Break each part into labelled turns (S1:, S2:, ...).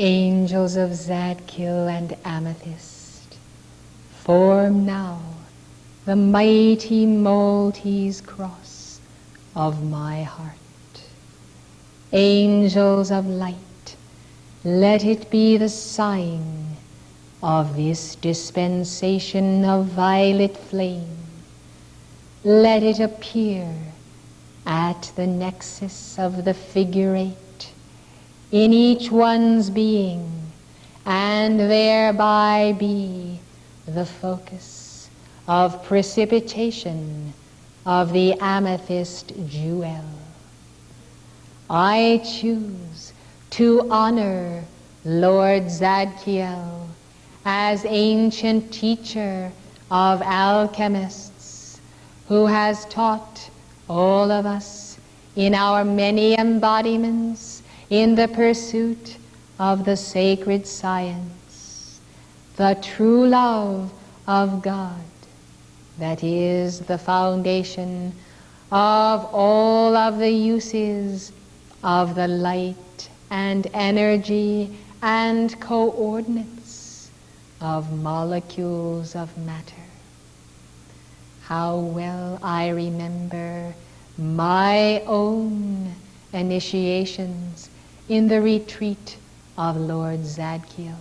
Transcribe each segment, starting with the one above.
S1: Angels of Zadkiel and Amethyst, form now the mighty Maltese cross of my heart. Angels of light, let it be the sign of this dispensation of violet flame. Let it appear at the nexus of the figure eight in each one's being, and thereby be the focus of precipitation of the amethyst jewel. I choose to honor Lord Zadkiel as ancient teacher of alchemists, who has taught all of us in our many embodiments in the pursuit of the sacred science, the true love of God that is the foundation of all of the uses of the light and energy and coordinates of molecules of matter. How well I remember my own initiations in the retreat of Lord Zadkiel.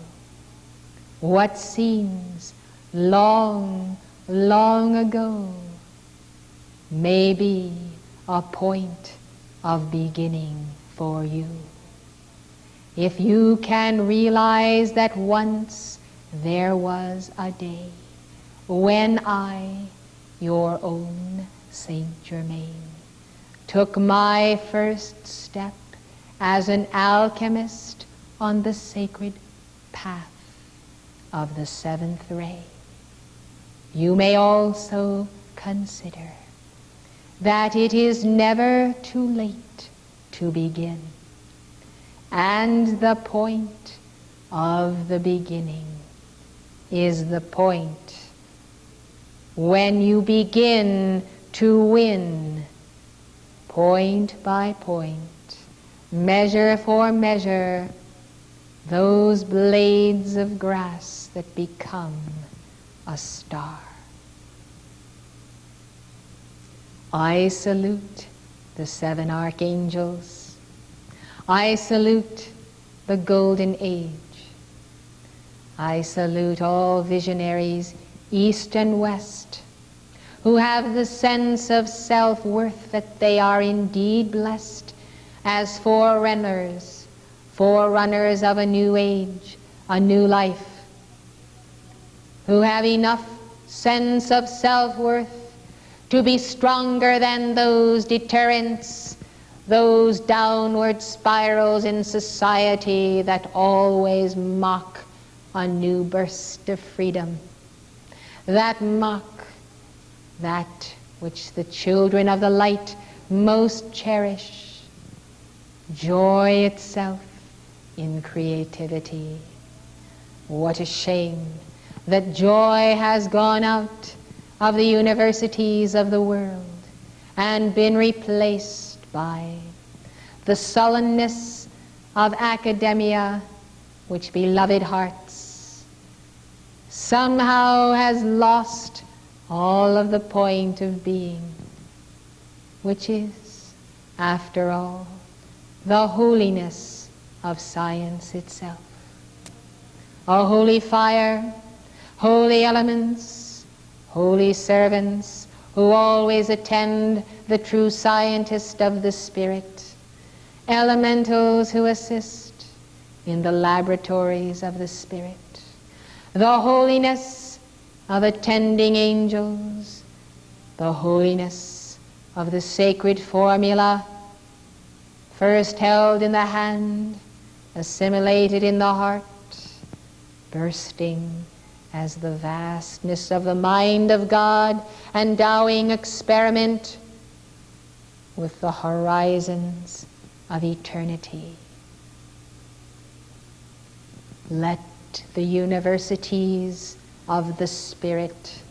S1: What seems long, long ago may be a point of beginning for you. If you can realize that once there was a day when I, your own Saint Germain, took my first step as an alchemist on the sacred path of the seventh ray, you may also consider that it is never too late to begin, and the point of the beginning is the point when you begin to win, point by point, measure for measure, those blades of grass that become a star. I salute the 7 archangels. I salute the golden age. I salute all visionaries, east and west, who have the sense of self-worth that they are indeed blessed as forerunners of a new age, a new life, who have enough sense of self-worth to be stronger than those deterrents, those downward spirals in society that always mock a new burst of freedom, that mock that which the children of the light most cherish, joy itself in creativity. What a shame that joy has gone out of the universities of the world and been replaced by the sullenness of academia, which, beloved hearts, somehow has lost all of the point of being, which is, after all, the holiness of science itself. A holy fire, holy elements, holy servants who always attend the true scientist of the spirit, elementals who assist in the laboratories of the spirit, the holiness of attending angels, the holiness of the sacred formula, first held in the hand, assimilated in the heart, bursting as the vastness of the mind of God, endowing experiment with the horizons of eternity. Let the universities of the Spirit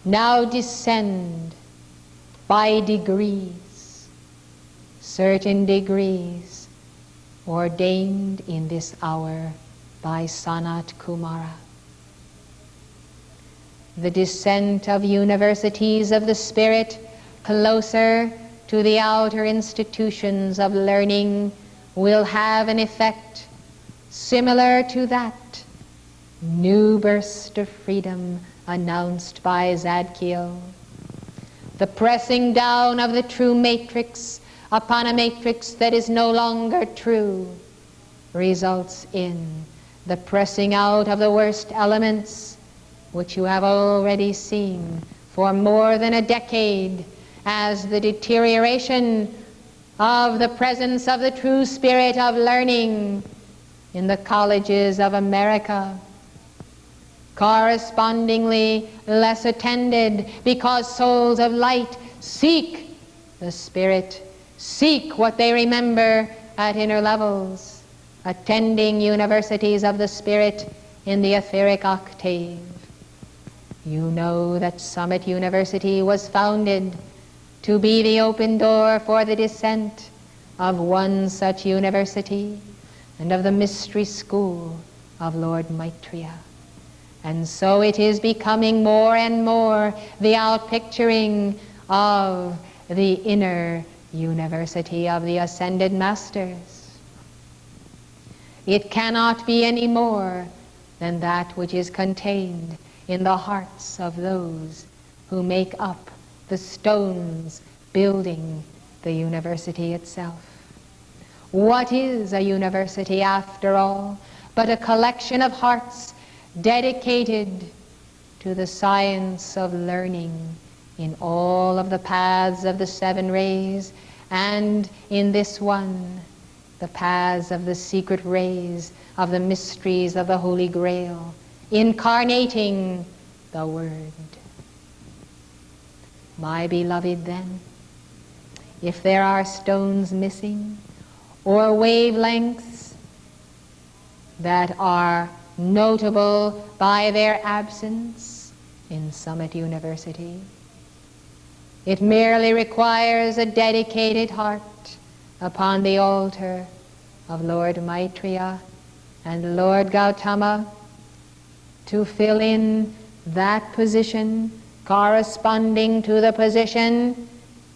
S1: now descend by degrees, certain degrees ordained in this hour by Sanat Kumara. The descent of universities of the spirit closer to the outer institutions of learning will have an effect similar to that new burst of freedom announced by Zadkiel. The pressing down of the true matrix upon a matrix that is no longer true results in the pressing out of the worst elements, which you have already seen for more than a decade as the deterioration of the presence of the true spirit of learning in the colleges of America, correspondingly less attended because souls of light seek the spirit, seek what they remember at inner levels, attending universities of the spirit in the etheric octave. You know that Summit University was founded to be the open door for the descent of one such university and of the mystery school of Lord Maitreya. And so it is becoming more and more the outpicturing of the inner university of the Ascended Masters. It cannot be any more than that which is contained in the hearts of those who make up the stones building the university itself. What is a university, after all, but a collection of hearts dedicated to the science of learning in all of the paths of the seven rays, and in this one, the paths of the secret rays of the mysteries of the Holy Grail, incarnating the Word. My beloved, then, if there are stones missing or wavelengths that are notable by their absence in Summit University, it merely requires a dedicated heart upon the altar of Lord Maitreya and Lord Gautama to fill in that position corresponding to the position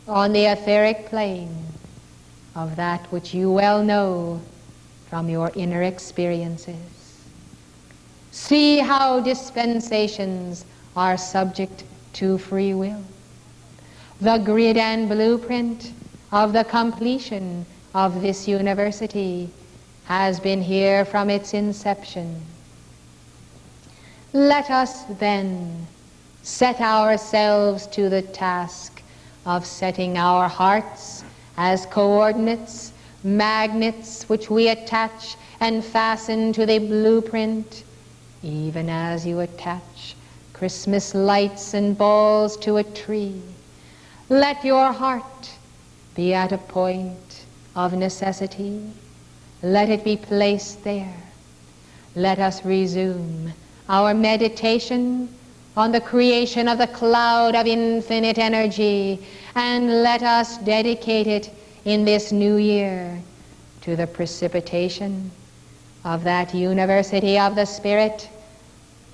S1: on the etheric plane of that which you well know from your inner experiences. See how dispensations are subject to free will. The grid and blueprint of the completion of this university has been here from its inception. Let us then set ourselves to the task of setting our hearts as coordinates, magnets which we attach and fasten to the blueprint, even as you attach Christmas lights and balls to a tree. Let your heart be at a point of necessity. Let it be placed there. Let us resume our meditation on the creation of the cloud of infinite energy, and let us dedicate it in this new year to the precipitation of that university of the Spirit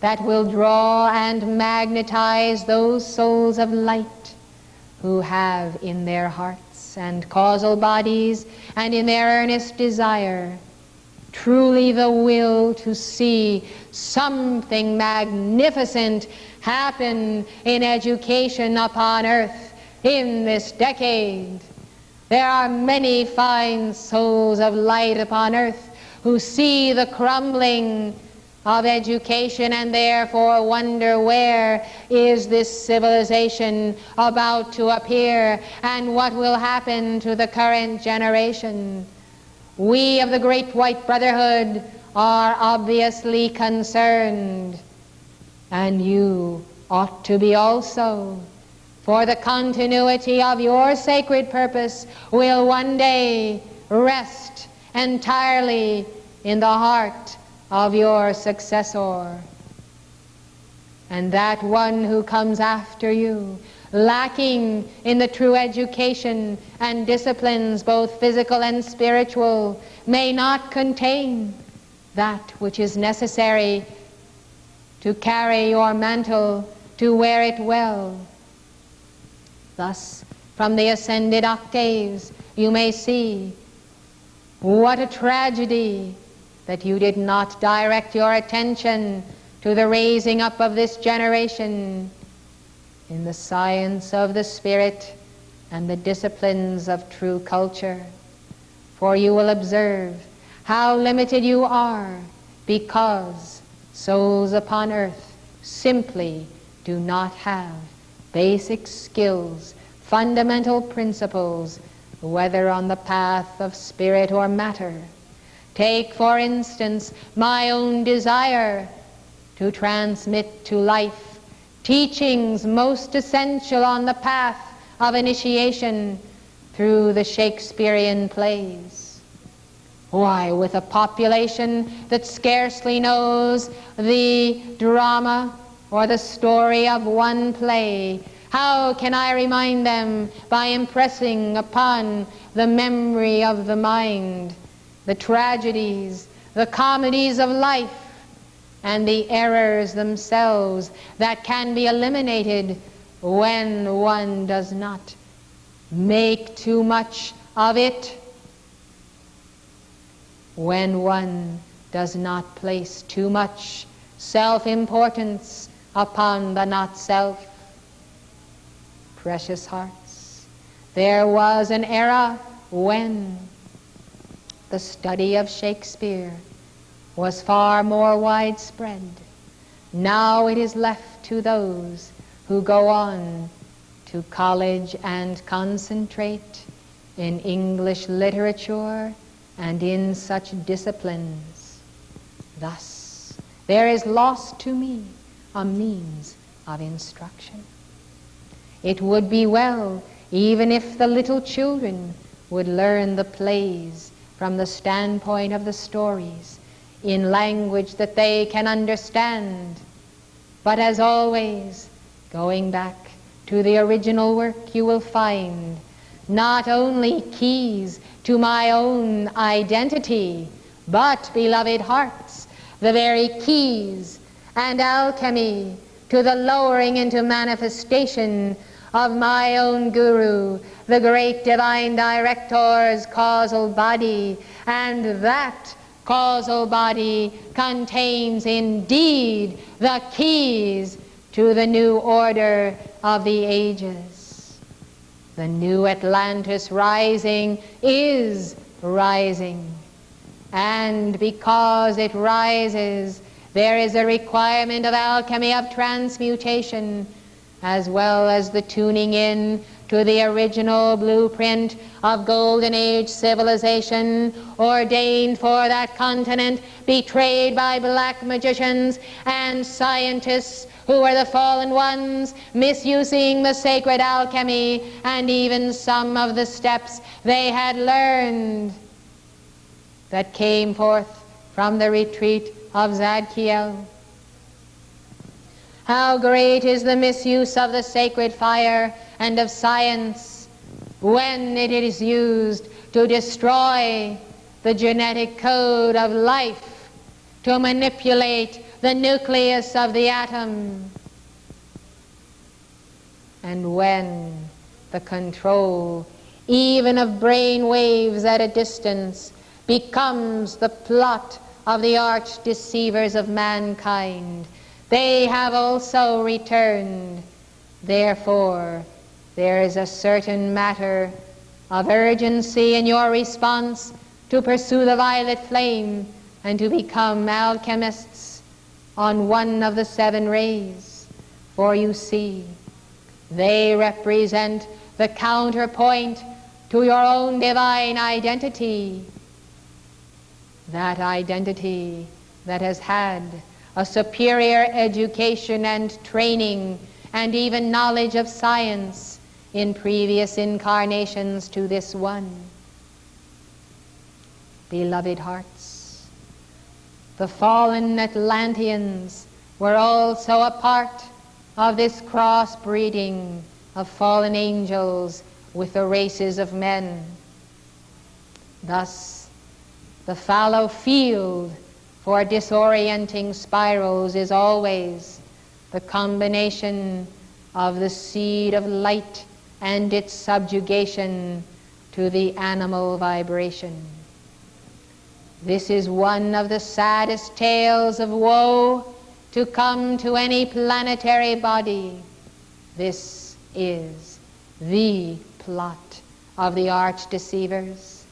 S1: that will draw and magnetize those souls of light who have in their hearts and causal bodies and in their earnest desire truly the will to see something magnificent happen in education upon earth in this decade. There are many fine souls of light upon earth who see the crumbling of education and therefore wonder where is this civilization about to appear and what will happen to the current generation. We of the Great White Brotherhood are obviously concerned, and you ought to be also, for the continuity of your sacred purpose will one day rest entirely in the heart of your successor. And that one who comes after you, lacking in the true education and disciplines, both physical and spiritual, may not contain that which is necessary to carry your mantle, to wear it well. Thus, from the ascended octaves, you may see what a tragedy that you did not direct your attention to the raising up of this generation in the science of the spirit and the disciplines of true culture. For you will observe how limited you are, because souls upon earth simply do not have basic skills, fundamental principles, whether on the path of spirit or matter. Take, for instance, my own desire to transmit to life teachings most essential on the path of initiation through the Shakespearean plays. Why, with a population that scarcely knows the drama or the story of one play, how can I remind them by impressing upon the memory of the mind the tragedies, the comedies of life, and the errors themselves that can be eliminated when one does not make too much of it, when one does not place too much self-importance upon the not-self? Precious hearts, there was an era when the study of Shakespeare was far more widespread. Now it is left to those who go on to college and concentrate in English literature and in such disciplines. Thus, there is lost to me a means of instruction. It would be well even if the little children would learn the plays from the standpoint of the stories in language that they can understand. But as always, going back to the original work, you will find not only keys to my own identity, but, beloved hearts, the very keys and alchemy to the lowering into manifestation of my own Guru, the great divine director's causal body. And that causal body contains indeed the keys to the new order of the ages. The new Atlantis rising is rising, and because it rises, there is a requirement of alchemy, of transmutation, as well as the tuning in to the original blueprint of Golden Age civilization ordained for that continent, betrayed by black magicians and scientists who were the fallen ones, misusing the sacred alchemy and even some of the steps they had learned that came forth from the retreat of Zadkiel. How great is the misuse of the sacred fire and of science when it is used to destroy the genetic code of life, to manipulate the nucleus of the atom, and when the control even of brain waves at a distance becomes the plot of the arch deceivers of mankind. They have also returned. Therefore, there is a certain matter of urgency in your response to pursue the violet flame and to become alchemists on one of the 7 rays. For you see, they represent the counterpoint to your own divine identity. That identity that has had a superior education and training and even knowledge of science in previous incarnations to this one. Beloved hearts, the fallen Atlanteans were also a part of this cross-breeding of fallen angels with the races of men. Thus, the fallow field for disorienting spirals is always the combination of the seed of light and its subjugation to the animal vibration. This is one of the saddest tales of woe to come to any planetary body. This is the plot of the arch-deceivers.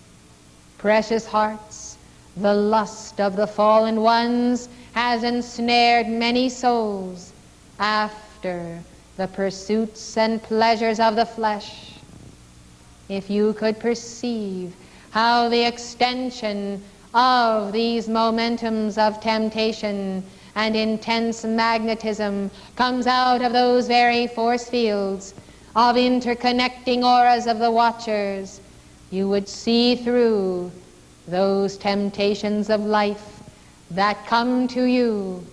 S1: Precious hearts, the lust of the fallen ones has ensnared many souls after the pursuits and pleasures of the flesh. If you could perceive how the extension of these momentums of temptation and intense magnetism comes out of those very force fields of interconnecting auras of the watchers, you would see through those temptations of life that come to you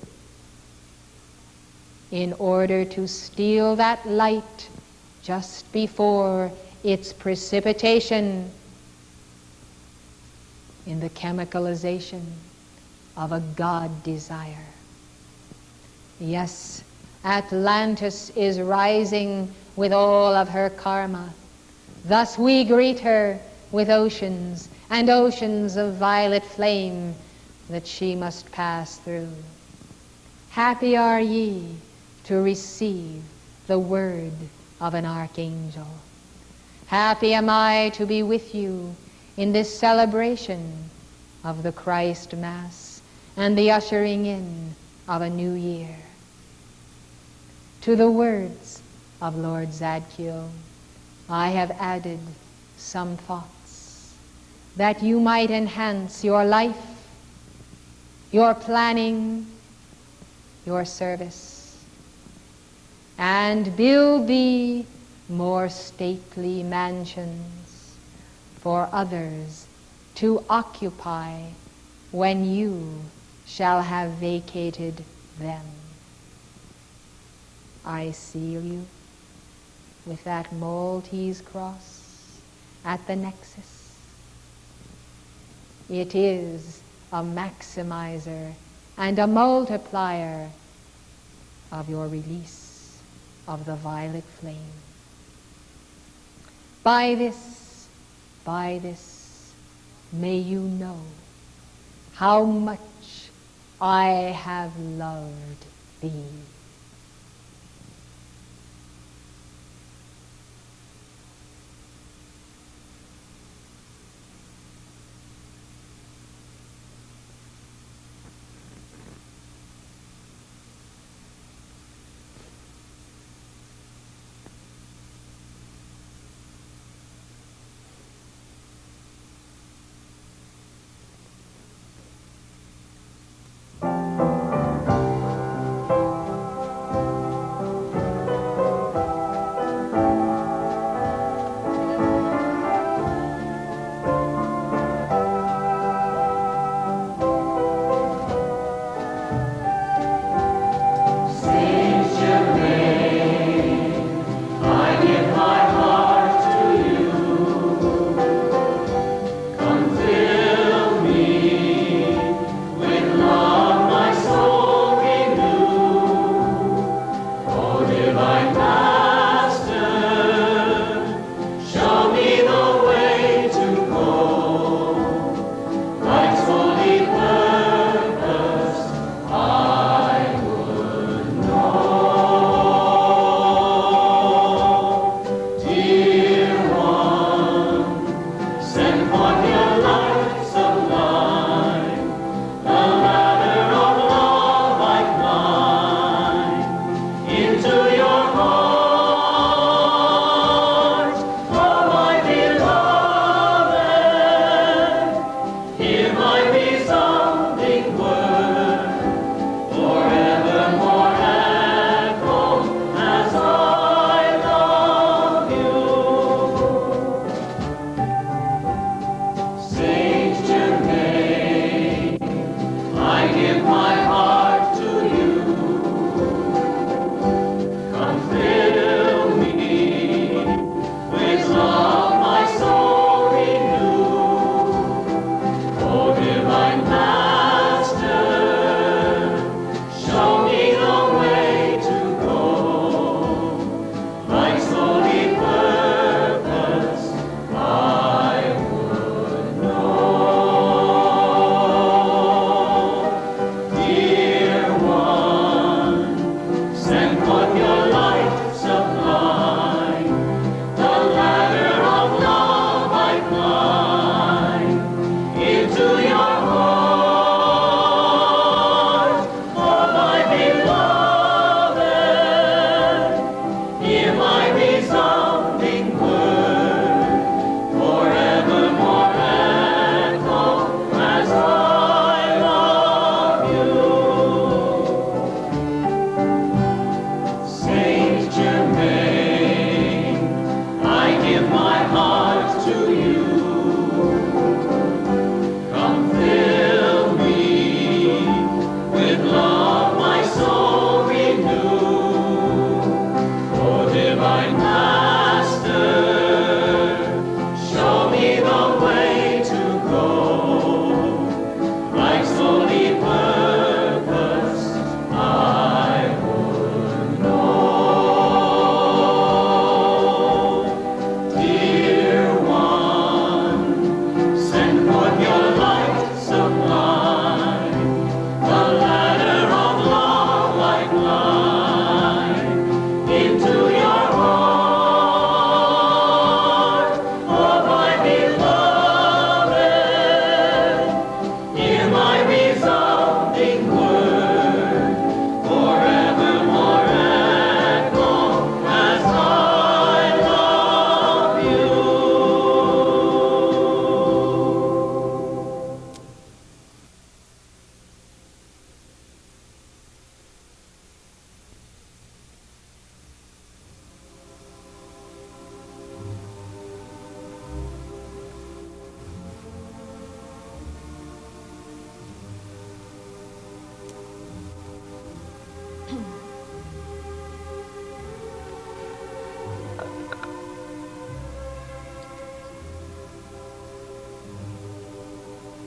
S1: in order to steal that light just before its precipitation in the chemicalization of a God desire. Yes, Atlantis is rising with all of her karma. Thus we greet her with oceans and oceans of violet flame that she must pass through. Happy are ye to receive the word of an archangel. Happy am I to be with you in this celebration of the Christ Mass and the ushering in of a new year. To the words of Lord Zadkiel, I have added some thoughts that you might enhance your life, your planning, your service, and build thee more stately mansions for others to occupy when you shall have vacated them. I seal you with that Maltese cross at the nexus. It is a maximizer and a multiplier of your release of the violet flame. By this, may you know how much I have loved thee.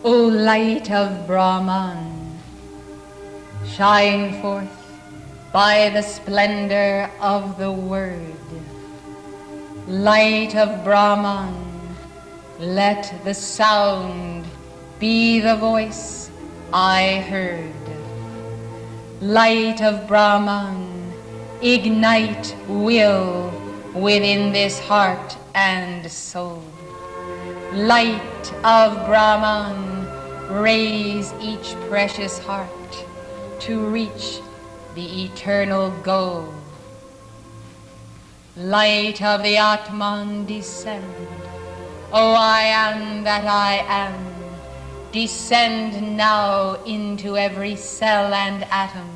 S2: O light of Brahman, shine forth by the splendor of the Word. Light of Brahman, let the sound be the voice I heard. Light of Brahman, ignite will within this heart and soul. Light of Brahman, raise each precious heart to reach the eternal goal. Light of the Atman, descend. O I am that I am, descend now into every cell and atom.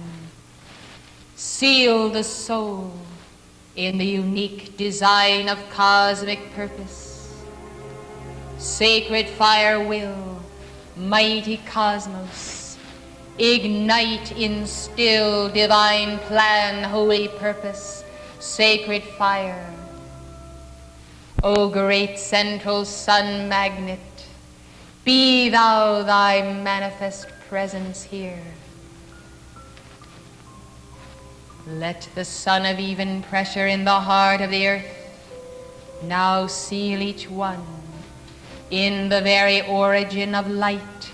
S2: Seal the soul in the unique design of cosmic purpose. Sacred fire will, mighty cosmos, ignite in still divine plan, holy purpose, sacred fire. O great central sun magnet, be thou thy manifest presence here. Let the sun of even pressure in the heart of the earth now seal each one in the very origin of light,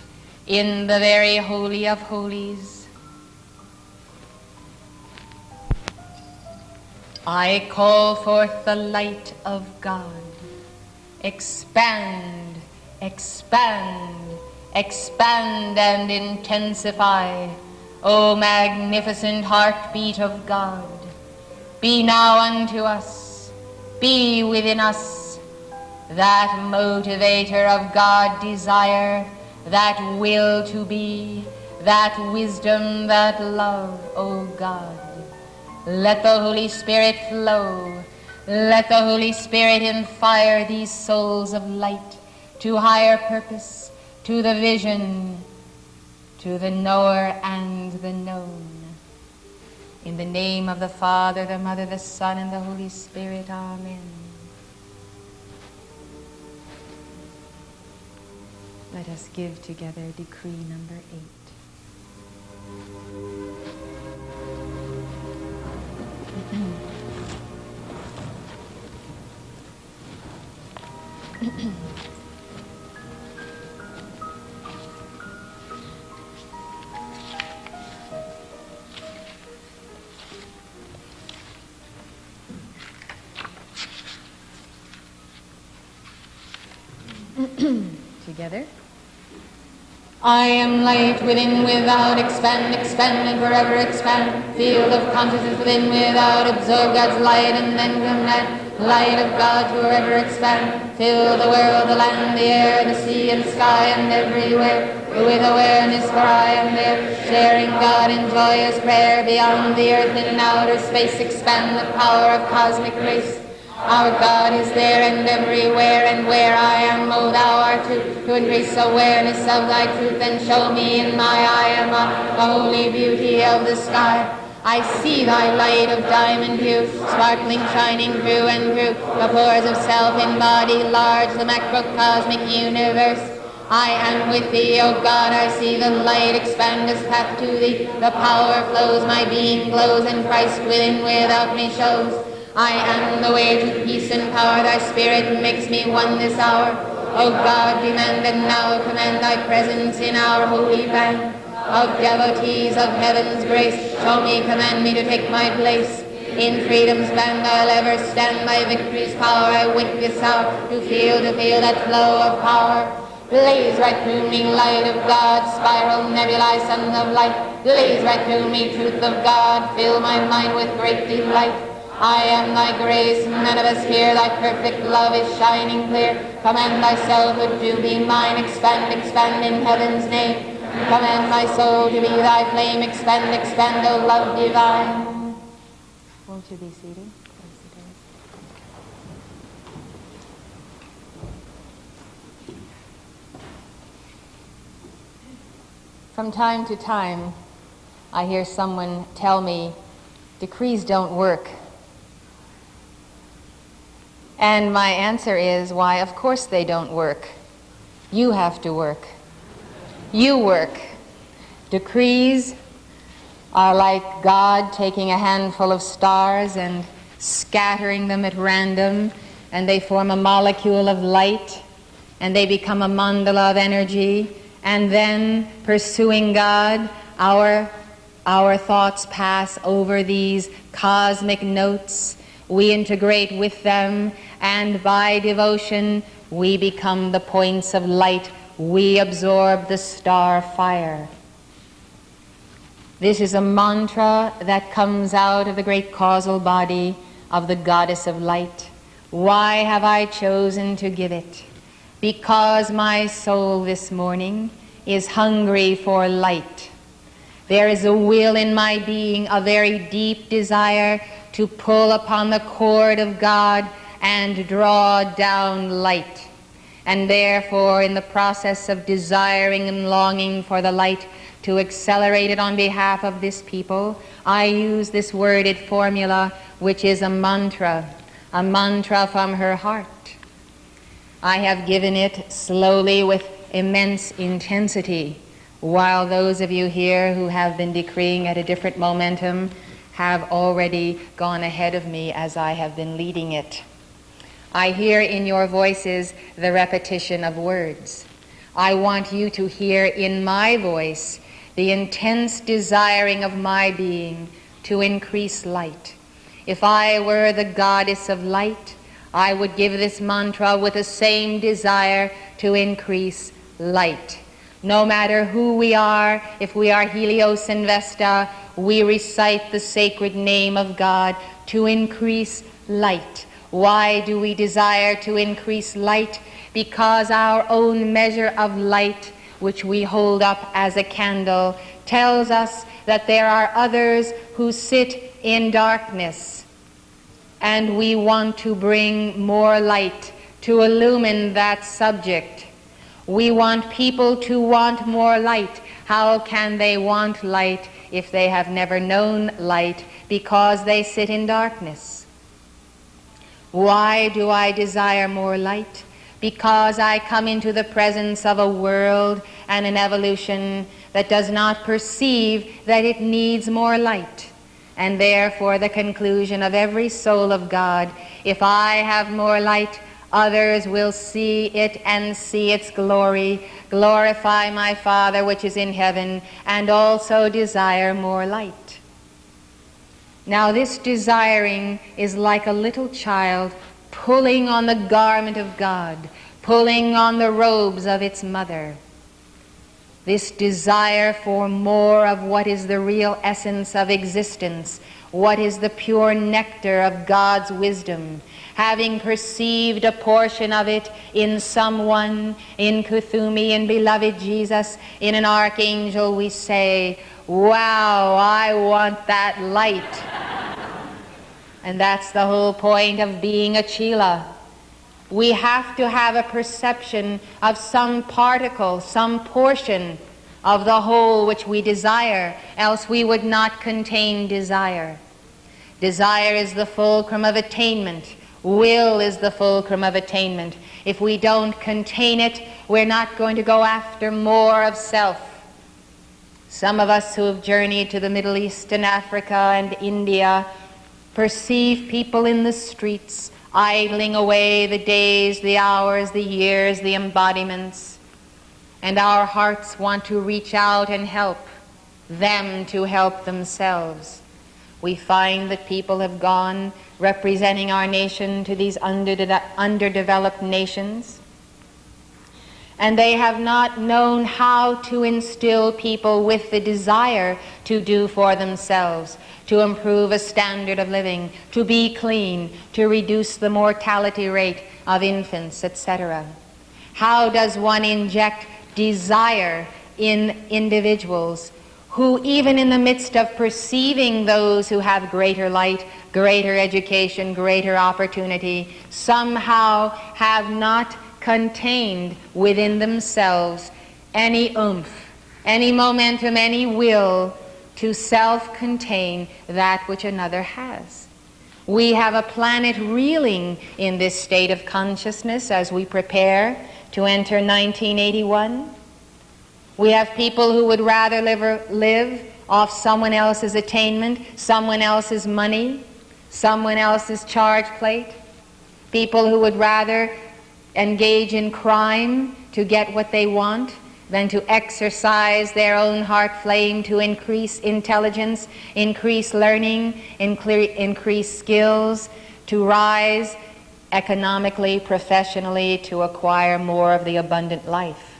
S2: in the very holy of holies. I call forth the light of God. Expand, expand, expand and intensify, O magnificent heartbeat of God. Be now unto us, be within us, that motivator of God desire, that will to be, that wisdom, that love, O God. Let the Holy Spirit flow. Let the Holy Spirit infire these souls of light to higher purpose, to the vision, to the knower and the known. In the name of the Father, the Mother, the Son, and the Holy Spirit. Amen. Let us give together decree number 8. Together. I am light within, without, expand, expand, and forever expand. Field of consciousness within, without, absorb God's light, and then command. Light of God to forever expand. Fill the world, the land, the air, the sea, and sky, and everywhere. With awareness, for I am there. Sharing God in joyous prayer. Beyond the earth and in outer space, expand the power of cosmic grace. Our God is there and everywhere, and where I am, O thou art to increase awareness of thy truth, and show me in my I am the holy beauty of the sky. I see thy light of diamond hue, sparkling, shining through and through the pores of self embodied large, the macrocosmic universe. I am with thee, O God, I see the light expand its path to thee. The power flows, my being glows, and Christ within without me shows. I am the way to peace and power, thy spirit makes me one this hour. O God, demand and now command thy presence in our holy band of devotees of heaven's grace. Show me, command me to take my place. In freedom's band I'll ever stand, my victory's power I wait this hour, to feel that flow of power. Blaze right through me, light of God, spiral nebulae, sun of light. Blaze right through me, truth of God, fill my mind with great delight. I am thy grace, manifest here, thy perfect love is shining clear. Command thyself to be mine, expand, expand in heaven's name. Command my soul to be thy flame, expand, expand, O love divine. Won't you be seated? From time to time, I hear someone tell me, decrees don't work. And my answer is, why, of course they don't work. You have to work. You work. Decrees are like God taking a handful of stars and scattering them at random, and they form a molecule of light, and they become a mandala of energy, and then, pursuing God, our thoughts pass over these cosmic notes. We integrate with them, and by devotion, we become the points of light. We absorb the star fire. This is a mantra that comes out of the great causal body of the goddess of light. Why have I chosen to give it? Because my soul this morning is hungry for light. There is a will in my being, a very deep desire to pull upon the cord of God and draw down light. And therefore, in the process of desiring and longing for the light to accelerate it on behalf of this people, I use this worded formula, which is a mantra from her heart. I have given it slowly with immense intensity, while those of you here who have been decreeing at a different momentum have already gone ahead of me as I have been leading it. I hear in your voices the repetition of words. I want you to hear in my voice the intense desiring of my being to increase light. If I were the goddess of light, I would give this mantra with the same desire to increase light. No matter who we are, if we are Helios and Vesta, we recite the sacred name of God to increase light. Why do we desire to increase light? Because our own measure of light, which we hold up as a candle, tells us that there are others who sit in darkness, and we want to bring more light to illumine that subject. We want people to want more light. How can they want light if they have never known light? Because they sit in darkness. Why do I desire more light? Because I come into the presence of a world and an evolution that does not perceive that it needs more light. And therefore the conclusion of every soul of God, if I have more light, others will see it and see its glory, glorify my Father which is in heaven, and also desire more light. Now this desiring is like a little child pulling on the garment of God, pulling on the robes of its mother. This desire for more of what is the real essence of existence, what is the pure nectar of God's wisdom, having perceived a portion of it in someone, in Kuthumi, in beloved Jesus, in an archangel, we say, wow, I want that light. And that's the whole point of being a Chela. We have to have a perception of some particle, some portion of the whole which we desire, else we would not contain desire. Desire is the fulcrum of attainment. Will is the fulcrum of attainment. If we don't contain it, we're not going to go after more of self. Some of us who have journeyed to the Middle East and Africa and India perceive people in the streets idling away the days, the hours, the years, the embodiments. And our hearts want to reach out and help them to help themselves. We find that people have gone representing our nation to these underdeveloped nations, and they have not known how to instill people with the desire to do for themselves, to improve a standard of living, to be clean, to reduce the mortality rate of infants, etc. How does one inject desire in individuals who, even in the midst of perceiving those who have greater light, greater education, greater opportunity, somehow have not contained within themselves any oomph, any momentum, any will to self-contain that which another has? We have a planet reeling in this state of consciousness as we prepare to enter 1981. We have people who would rather live off someone else's attainment, someone else's money, someone else's charge plate. People who would rather engage in crime to get what they want than to exercise their own heart flame to increase intelligence, increase learning, increase skills, to rise economically, professionally, to acquire more of the abundant life.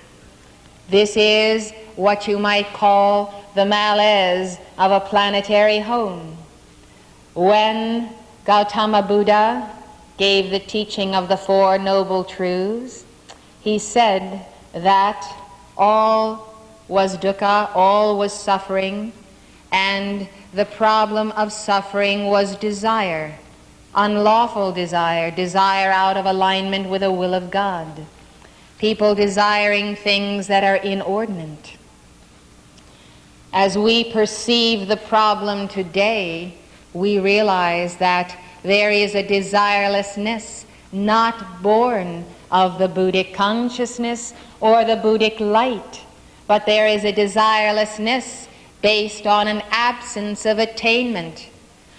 S2: This is what you might call the malaise of a planetary home. When Gautama Buddha gave the teaching of the Four Noble Truths, he said that all was dukkha, all was suffering, and the problem of suffering was desire, unlawful desire, desire out of alignment with the will of God, people desiring things that are inordinate. As we perceive the problem today, we realize that there is a desirelessness not born of the Buddhic consciousness or the Buddhic light, but there is a desirelessness based on an absence of attainment,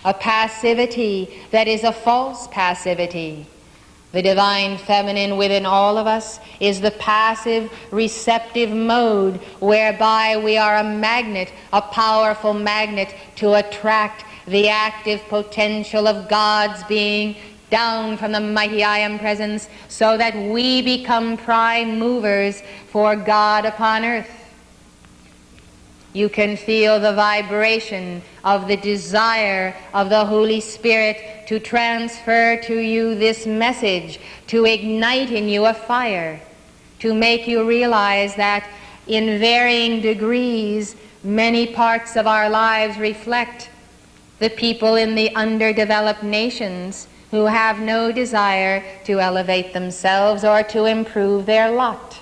S2: a passivity that is a false passivity. The divine feminine within all of us is the passive, receptive mode whereby we are a magnet, a powerful magnet to attract the active potential of God's being down from the mighty I Am presence, so that we become prime movers for God upon earth. You can feel the vibration of the desire of the Holy Spirit to transfer to you this message, to ignite in you a fire, to make you realize that in varying degrees, many parts of our lives reflect the people in the underdeveloped nations who have no desire to elevate themselves or to improve their lot.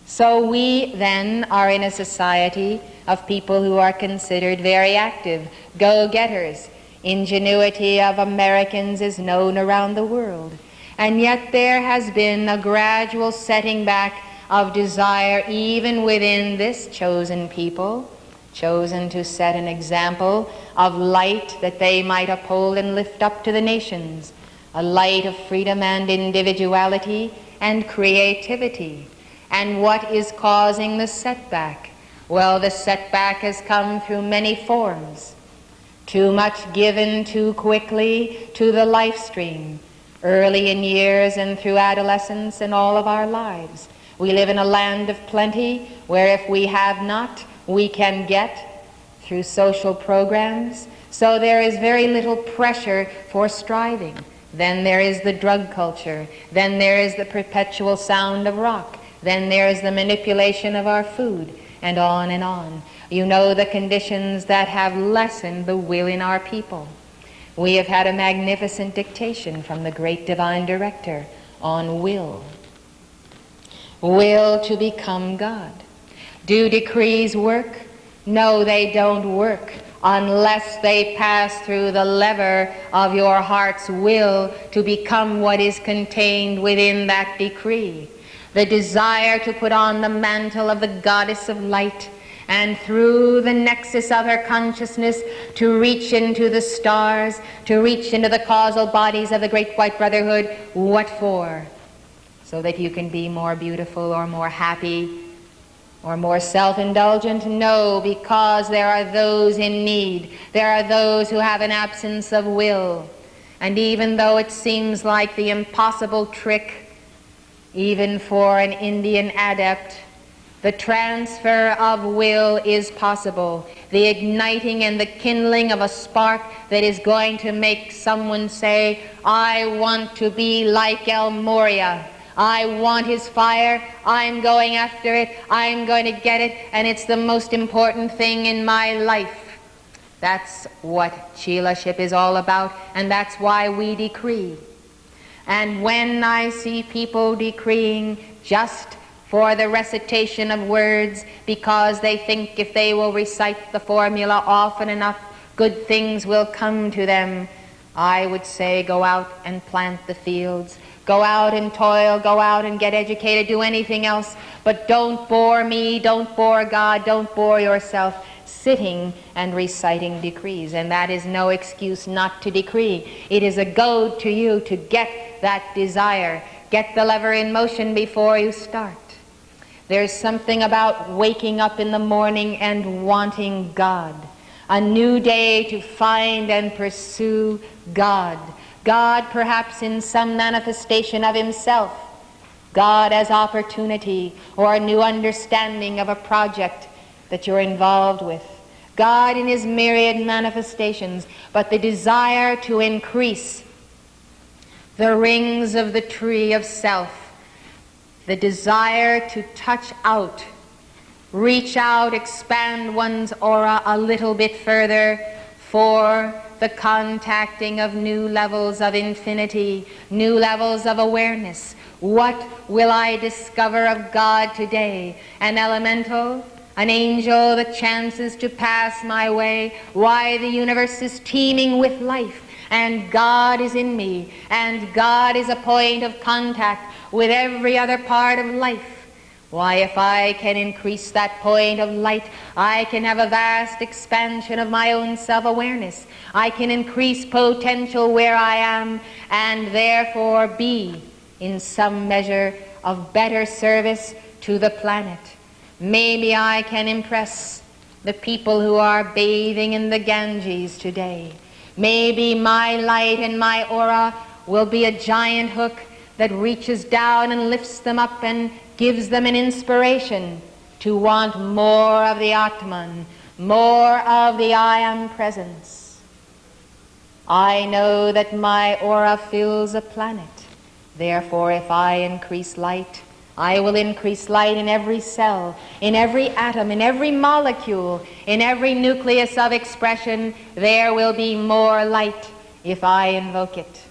S2: So we then are in a society of people who are considered very active, go-getters. Ingenuity of Americans is known around the world. And yet there has been a gradual setting back of desire even within this chosen people, chosen to set an example of light that they might uphold and lift up to the nations, a light of freedom and individuality and creativity. And what is causing the setback? Well, the setback has come through many forms. Too much given too quickly to the life stream, early in years and through adolescence and all of our lives. We live in a land of plenty where if we have not, we can get through social programs. So there is very little pressure for striving. Then there is the drug culture. Then there is the perpetual sound of rock. Then there is the manipulation of our food, and on and on. You know the conditions that have lessened the will in our people. We have had a magnificent dictation from the great divine director on will. Will to become God. Do decrees work? No, they don't work unless they pass through the lever of your heart's will to become what is contained within that decree. The desire to put on the mantle of the goddess of light, and through the nexus of her consciousness to reach into the stars, to reach into the causal bodies of the great white brotherhood. What for? So that you can be more beautiful or more happy or more self-indulgent? No, because there are those in need. There are those who have an absence of will. And even though it seems like the impossible trick, even for an Indian adept, the transfer of will is possible. The igniting and the kindling of a spark that is going to make someone say, I want to be like El Moria. I want his fire. I'm going after it. I'm going to get it. And it's the most important thing in my life. That's what Chilaship is all about. And that's why we decree. And when I see people decreeing just for the recitation of words, because they think if they will recite the formula often enough, good things will come to them, I would say go out and plant the fields. Go out and toil, go out and get educated, do anything else, but don't bore me, don't bore God, don't bore yourself sitting and reciting decrees. And that is no excuse not to decree. It is a goad to you to get that desire. Get the lever in motion before you start. There's something about waking up in the morning and wanting God. A new day to find and pursue God. God perhaps in some manifestation of himself. God as opportunity or a new understanding of a project that you're involved with. God in his myriad manifestations, but the desire to increase the rings of the tree of self, the desire to touch out, reach out, expand one's aura a little bit further for the contacting of new levels of infinity, new levels of awareness. What will I discover of God today? An elemental? An angel that chances to pass my way? Why, the universe is teeming with life, and God is in me, and God is a point of contact with every other part of life. Why, if I can increase that point of light, I can have a vast expansion of my own self-awareness. I can increase potential where I am, and therefore be, in some measure, of better service to the planet. Maybe I can impress the people who are bathing in the Ganges today. Maybe my light and my aura will be a giant hook that reaches down and lifts them up and gives them an inspiration to want more of the Atman, more of the I Am presence. I know that my aura fills a planet. Therefore, if I increase light, I will increase light in every cell, in every atom, in every molecule, in every nucleus of expression. There will be more light if I invoke it.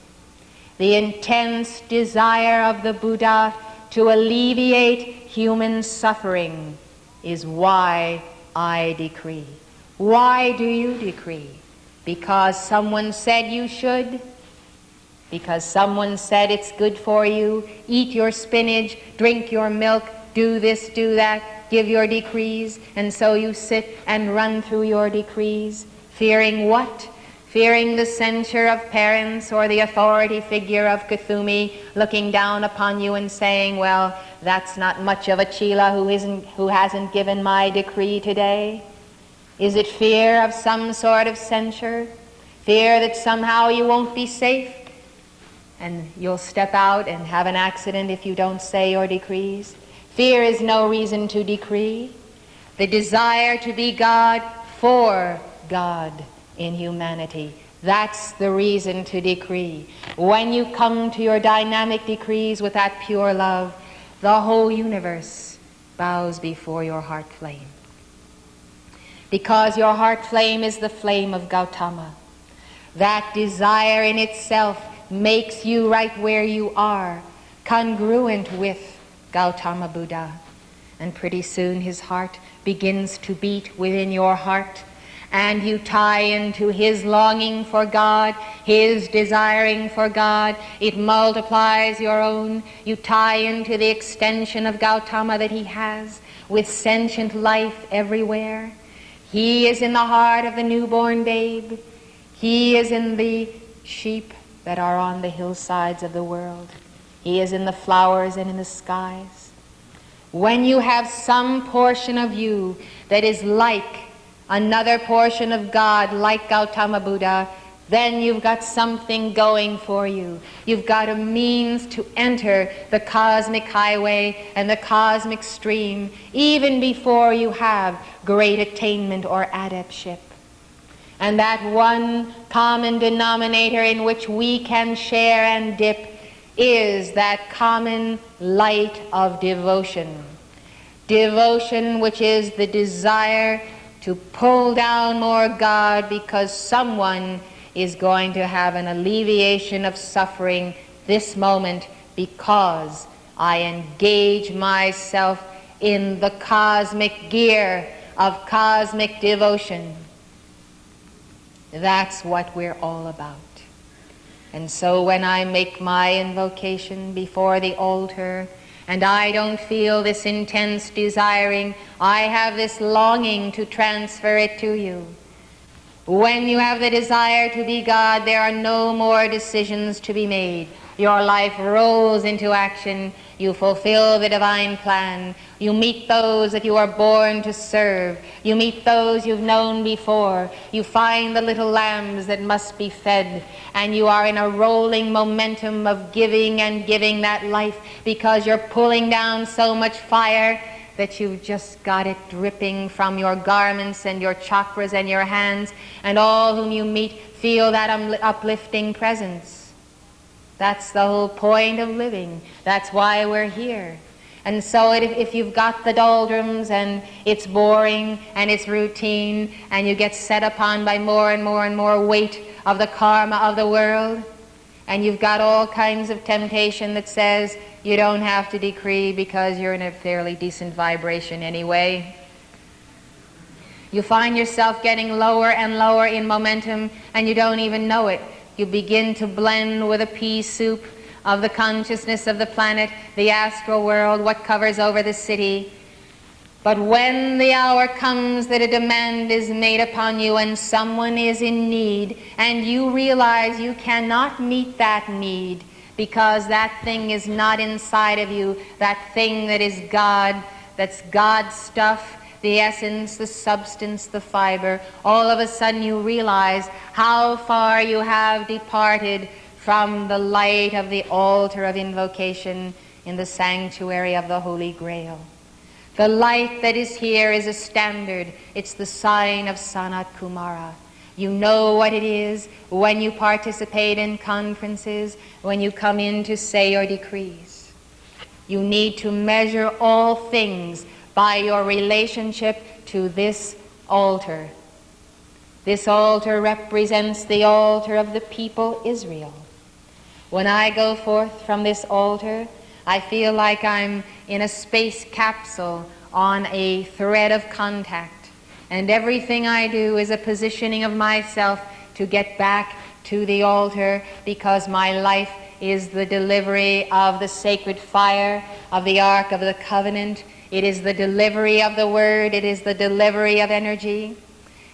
S2: The intense desire of the Buddha to alleviate human suffering is why I decree. Why do you decree? Because someone said you should? Because someone said it's good for you? Eat your spinach, drink your milk, do this, do that, give your decrees, and so you sit and run through your decrees, fearing what? Fearing the censure of parents or the authority figure of Kuthumi looking down upon you and saying, well, that's not much of a Chela who hasn't given my decree today? Is it fear of some sort of censure? Fear that somehow you won't be safe and you'll step out and have an accident if you don't say your decrees? Fear is no reason to decree. The desire to be God for God in humanity, that's the reason to decree. When you come to your dynamic decrees with that pure love, the whole universe bows before your heart flame. Because your heart flame is the flame of Gautama. That desire in itself makes you right where you are, congruent with Gautama Buddha. And pretty soon his heart begins to beat within your heart, and you tie into his longing for God, his desiring for God. It multiplies your own. You tie into the extension of Gautama that he has with sentient life everywhere. He is in the heart of the newborn babe. He is in the sheep that are on the hillsides of the world. He is in the flowers and in the skies. When you have some portion of you that is like another portion of God, like Gautama Buddha, then you've got something going for you. You've got a means to enter the cosmic highway and the cosmic stream even before you have great attainment or adeptship. And that one common denominator in which we can share and dip is that common light of devotion. Devotion, which is the desire to pull down more God because someone is going to have an alleviation of suffering this moment because I engage myself in the cosmic gear of cosmic devotion. That's what we're all about. And so when I make my invocation before the altar, and I don't feel this intense desiring, I have this longing to transfer it to you. When you have the desire to be God, there are no more decisions to be made. Your life rolls into action. You fulfill the divine plan. You meet those that you are born to serve. You meet those you've known before. You find the little lambs that must be fed. And you are in a rolling momentum of giving and giving that life, because you're pulling down so much fire that you've just got it dripping from your garments and your chakras and your hands, and all whom you meet feel that uplifting presence. That's the whole point of living. That's why we're here. And so if you've got the doldrums and it's boring and it's routine and you get set upon by more and more and more weight of the karma of the world, and you've got all kinds of temptation that says you don't have to decree because you're in a fairly decent vibration anyway, you find yourself getting lower and lower in momentum, and you don't even know it. You begin to blend with a pea soup of the consciousness of the planet, the astral world, what covers over the city. But when the hour comes that a demand is made upon you and someone is in need, and you realize you cannot meet that need because that thing is not inside of you, that thing that is God, that's God's stuff, the essence, the substance, the fiber, all of a sudden you realize how far you have departed from the light of the altar of invocation in the sanctuary of the Holy Grail. The light that is here is a standard. It's the sign of Sanat Kumara. You know what it is when you participate in conferences, when you come in to say your decrees. You need to measure all things by your relationship to this altar. This altar represents the altar of the people Israel. When I go forth from this altar, I feel like I'm in a space capsule on a thread of contact, and everything I do is a positioning of myself to get back to the altar, because my life is the delivery of the sacred fire of the Ark of the Covenant. It is the delivery of the Word. It is the delivery of energy.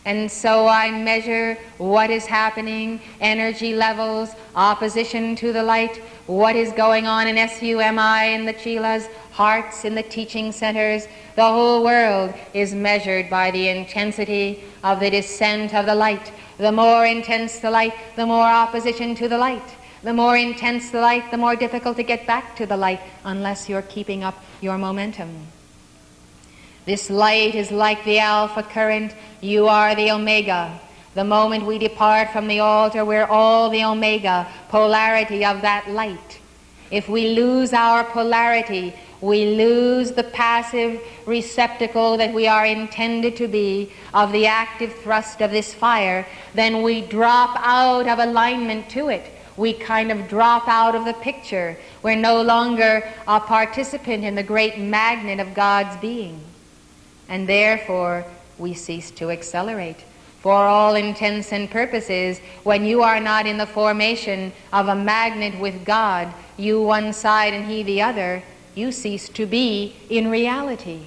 S2: And so I measure what is happening, energy levels, opposition to the light, what is going on in SUMI, in the Chilas, hearts, in the teaching centers. The whole world is measured by the intensity of the descent of the light. The more intense the light, the more opposition to the light. The more intense the light, the more difficult to get back to the light, unless you're keeping up your momentum. This light is like the alpha current. You are the omega. The moment we depart from the altar, we're all the omega, polarity of that light. If we lose our polarity, we lose the passive receptacle that we are intended to be of the active thrust of this fire, then we drop out of alignment to it. We kind of drop out of the picture. We're no longer a participant in the great magnet of God's being. And therefore, we cease to accelerate. For all intents and purposes, when you are not in the formation of a magnet with God, you one side and he the other, you cease to be in reality.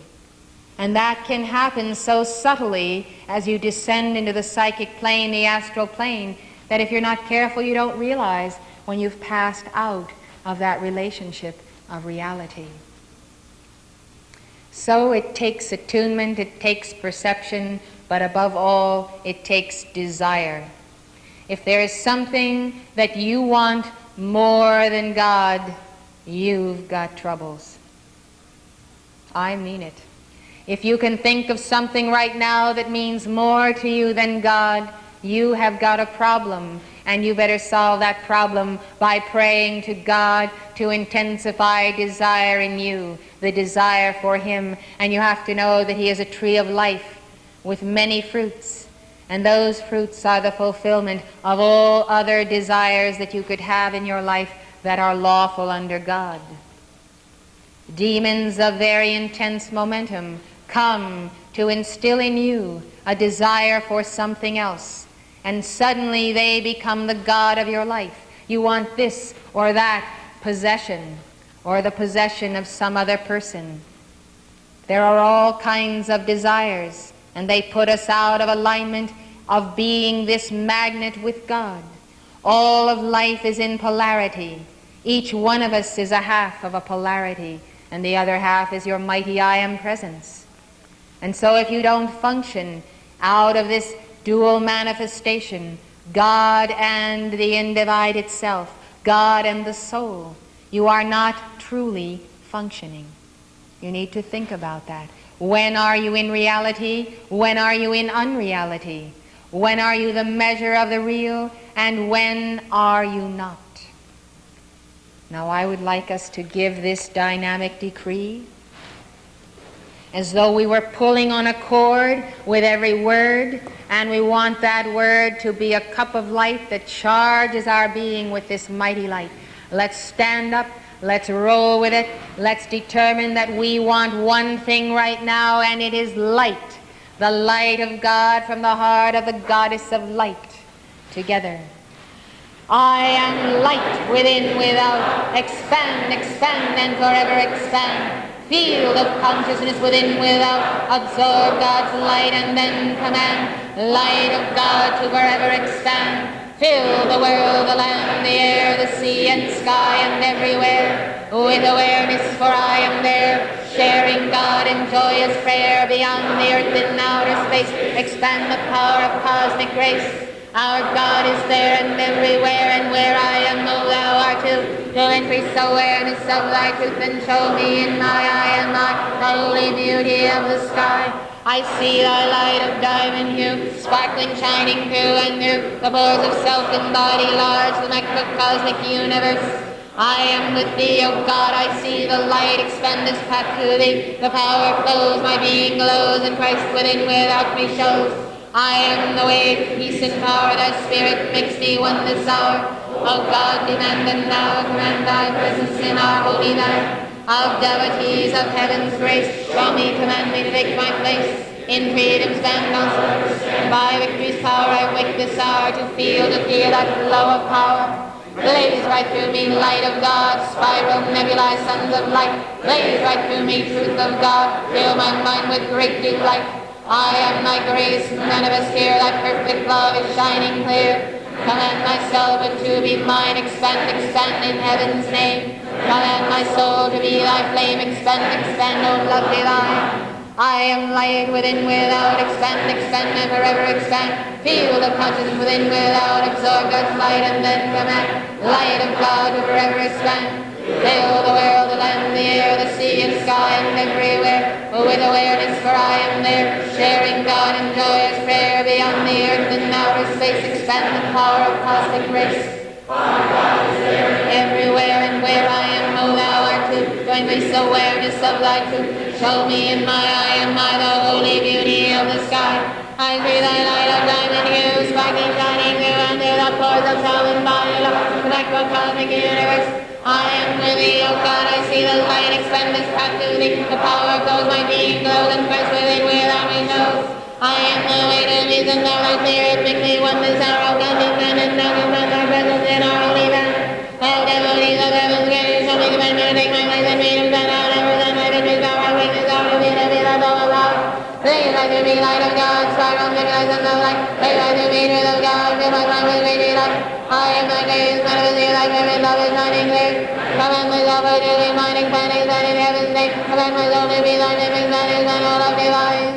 S2: And that can happen so subtly as you descend into the psychic plane, the astral plane, that if you're not careful, you don't realize when you've passed out of that relationship of reality. So it takes attunement, it takes perception, but above all, it takes desire. If there is something that you want more than God, you've got troubles. I mean it. If you can think of something right now that means more to you than God, you have got a problem, and you better solve that problem by praying to God to intensify desire in you, the desire for Him. And you have to know that He is a tree of life with many fruits, and those fruits are the fulfillment of all other desires that you could have in your life that are lawful under God. Demons of very intense momentum come to instill in you a desire for something else, and suddenly they become the God of your life. You want this or that possession, or the possession of some other person. There are all kinds of desires, and they put us out of alignment of being this magnet with God. All of life is in polarity. Each one of us is a half of a polarity, and the other half is your mighty I Am presence. And so if you don't function out of this dual manifestation, God and the individe itself, God and the soul, you are not truly functioning. You need to think about that. When are you in reality? When are you in unreality? When are you the measure of the real? And when are you not? Now I would like us to give this dynamic decree as though we were pulling on a cord with every word, and we want that word to be a cup of light that charges our being with this mighty light. Let's stand up, let's roll with it, let's determine that we want one thing right now, and it is light, the light of God from the heart of the goddess of light. Together. I am light within, without, expand, expand, and forever expand. Field of consciousness within, without, absorb God's light and then command. Light of God to forever expand. Fill the world, the land, the air, the sea and sky and everywhere with awareness, for I am there, sharing God in joyous prayer beyond the earth in outer space. Expand the power of cosmic grace. Our God is there and everywhere, and where I am, O thou art too. To increase awareness of thy truth and show me in my eye and my holy beauty of the sky. I see thy light of diamond hue, sparkling, shining through and through the pores of self and body large, the macrocosmic universe. I am with thee, O God, I see the light expand this path to thee. The power flows, my being glows, and Christ within without me shows. I am the way, peace and power, thy spirit makes me one this hour. O God, demand and now command thy presence in our holy land. Of devotees of heaven's grace, show me, command me to take my place. In freedom's band concert, by victory's power I wake this hour to feel that flow of power. Blaze right through me, light of God, spiral nebulae, sons of light. Blaze right through me, truth of God, fill my mind with great delight. I am thy grace, manifest here, thy perfect love is shining clear. Command myself to be mine, expand, expand in heaven's name. Command my soul to be thy flame, expand, expand, O love divine. I am light within, without, expand, expand, and forever expand. Field of consciousness within, without, absorb God's light and then command. Light of God to forever expand. Fill the world, the land, the air, the sea and sky and everywhere with awareness, for I am there, sharing God in joyous prayer beyond the earth and outer space. Expand the power of cosmic grace. Everywhere and where I am, O thou art too. Join this awareness of thy truth. Show me in my eye and my the holy beauty of the sky. I see thy light of diamond hue, sparkling, shining through and through the pores of soul and body, the macrocosmic universe. I am with thee, O God, I see the light expand this path to thee. The power flows, my being glows, and Christ within without me knows. I am the way to reason, thou thy spirit, make me one this hour, O God, and now command thy presence in our holy land. O devotees of heaven's grace, show me command me to take my place and freedom, stand out and present my victory's power, I wake this hour to be the light of God. Please, I do be light of God, spiral, nebulae, sons of light. Please, I do be truth of God, fill my mind with great delight. I am thy grace, manifest here, thy perfect love is shining clear. Command myself to be mine, expand, expand in heaven's name. Command my soul to be thy name, expand, expand, all of divine.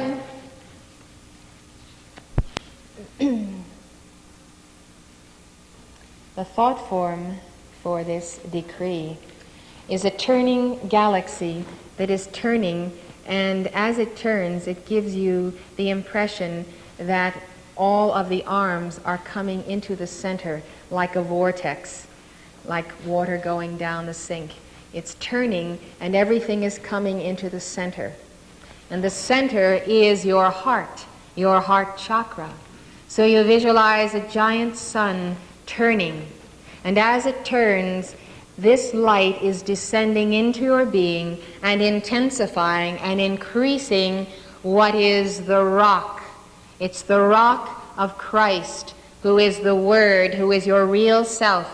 S2: The thought form for this decree is a turning galaxy that is turning, and as it turns, it gives you the impression that all of the arms are coming into the center like a vortex, like water going down the sink. It's turning and everything is coming into the center. And the center is your heart chakra. So you visualize a giant sun turning, and as it turns, this light is descending into your being and intensifying and increasing what is the rock. It's the rock of Christ, who is the Word, who is your real self.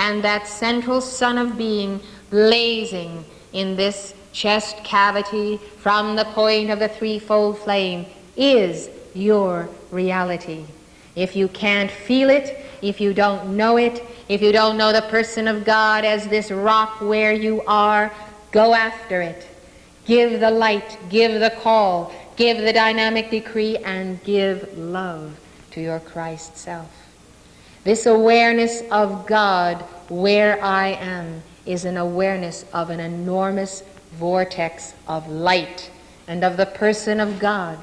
S2: and that central sun of being blazing in this chest cavity from the point of the threefold flame is your reality. If you can't feel it, if you don't know it, if you don't know the person of God as this rock where you are, go after it. Give the light, give the call, give the dynamic decree, and give love to your Christ self. This awareness of God where I am is an awareness of an enormous vortex of light and of the person of God.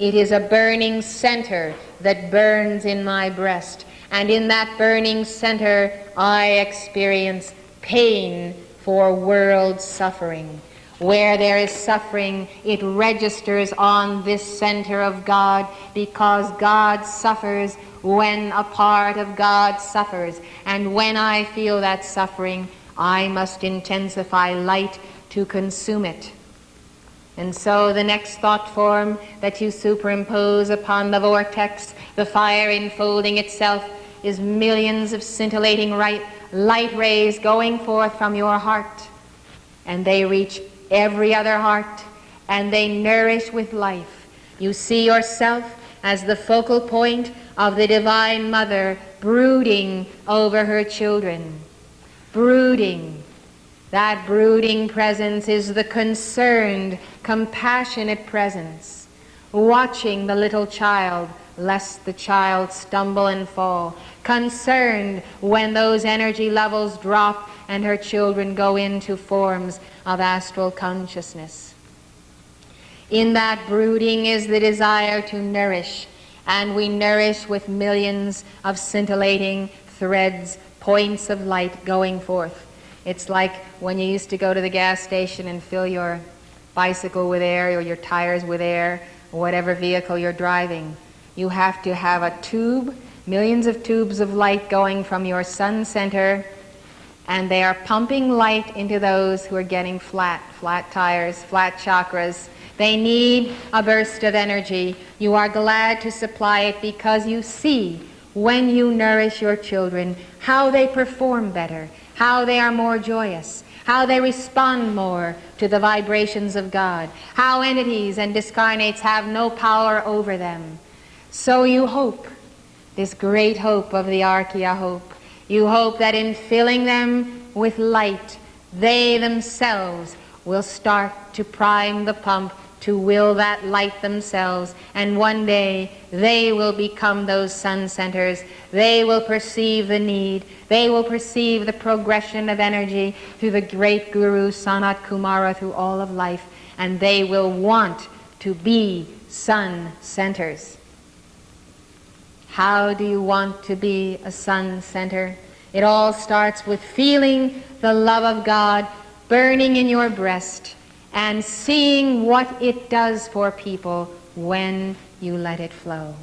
S2: It is a burning center that burns in my breast, and in that burning center I experience pain for world suffering. Where there is suffering, it registers on this center of God, because God suffers when a part of God suffers. And when I feel that suffering, I must intensify light to consume it. And so the next thought form that you superimpose upon the vortex, the fire enfolding itself, is millions of scintillating light rays going forth from your heart. And they reach every other heart, and they nourish with life. You see yourself as the focal point of the Divine Mother brooding over her children. Brooding. That brooding presence is the concerned, compassionate presence, watching the little child lest the child stumble and fall, concerned when those energy levels drop and her children go into forms of astral consciousness. In that brooding is the desire to nourish, and we nourish with millions of scintillating threads, points of light going forth. It's like when you used to go to the gas station and fill your bicycle with air or your tires with air, or whatever vehicle you're driving. You have to have a tube, millions of tubes of light going from your sun center, and they are pumping light into those who are getting flat tires, flat chakras. They need a burst of energy. You are glad to supply it because you see, when you nourish your children, how they perform better, how they are more joyous, how they respond more to the vibrations of God, how entities and discarnates have no power over them. So you hope, this great hope of the Archaea hope, you hope that in filling them with light, they themselves will start to prime the pump to will that light themselves, and one day they will become those sun centers. They will perceive the need. They will perceive the progression of energy through the great Guru Sanat Kumara through all of life, and they will want to be sun centers. How do you want to be a sun center? It all starts with feeling the love of God burning in your breast and seeing what it does for people when you let it flow.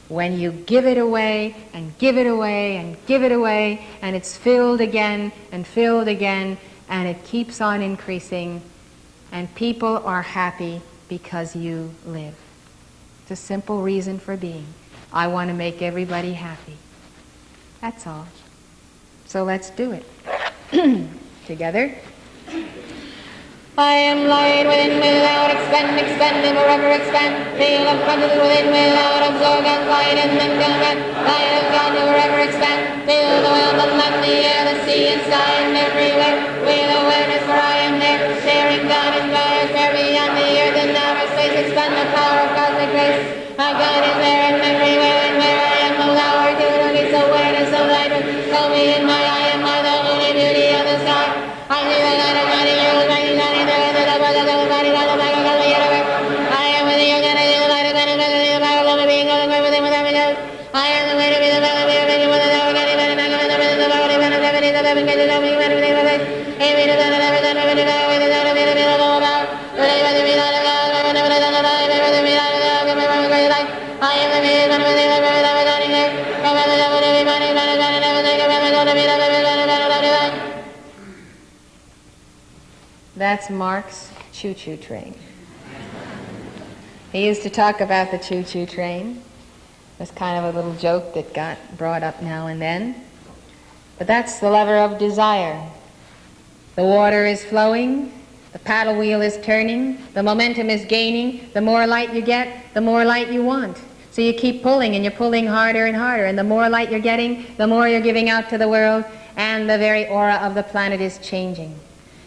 S2: When you give it away and give it away and give it away, and it's filled again and filled again, and it keeps on increasing, and people are happy because you live. It's a simple reason for being. I want to make everybody happy. That's all. So let's do it. Together. I am light within, without expend, and forever expand. Feel of consciousness within, without absorb and light, and then come back. Light of God to forever expand. Feel the world, the land, the air, the sea, and sky, and everywhere. With awareness, for I am there, sharing God and God is there beyond the earth and outer space. Expand the power of cosmic grace. My God is there and everywhere, and where I am, no hour to release awareness of light. Tell me in my eye am I the only beauty of the sky. I see the light of God in you, I am with you, God, I see the light of God, I see the power of the being, all the great within, without me, I am the way to be the power of the being, without the God, even in the God, the power of the God, the heaven, the heaven, the heaven, everything of it. Amen. The heaven, the heaven, the power, the heaven, the heaven, the power. The heaven, the heaven, the God, the heaven, the heaven, the light, the heaven, the heaven, the heaven, the great light. I am the man, the man, the man, the man, the man, the That's Mark's choo-choo train. He used to talk about the choo-choo train. It was kind of a little joke that got brought up now and then. But that's the lever of desire. The water is flowing, the paddle wheel is turning, the momentum is gaining. The more light you get, the more light you want. So you keep pulling, and you're pulling harder and harder, and the more light you're getting, the more you're giving out to the world, and the very aura of the planet is changing.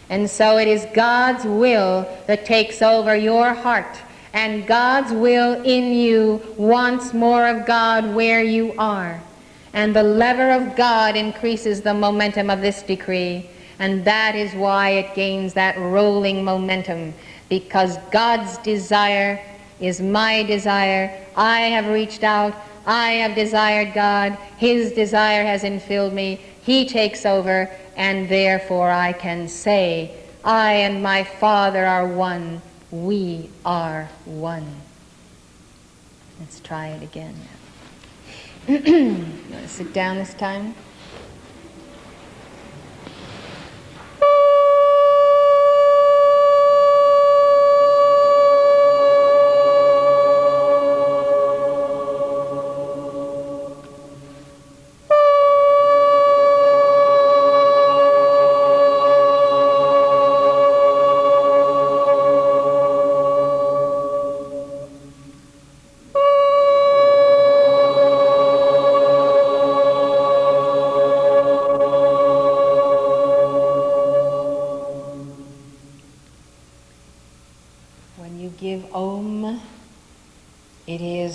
S2: And so it is God's will that takes over your heart, and God's will in you wants more of God where you are. And the lever of God increases the momentum of this decree, and that is why it gains that rolling momentum, because God's desire is my desire. I have reached out, I have desired God, His desire has infilled me, He takes over, and therefore I can say, I and my Father are one, we are one. Let's try it again now. You want to sit down this time?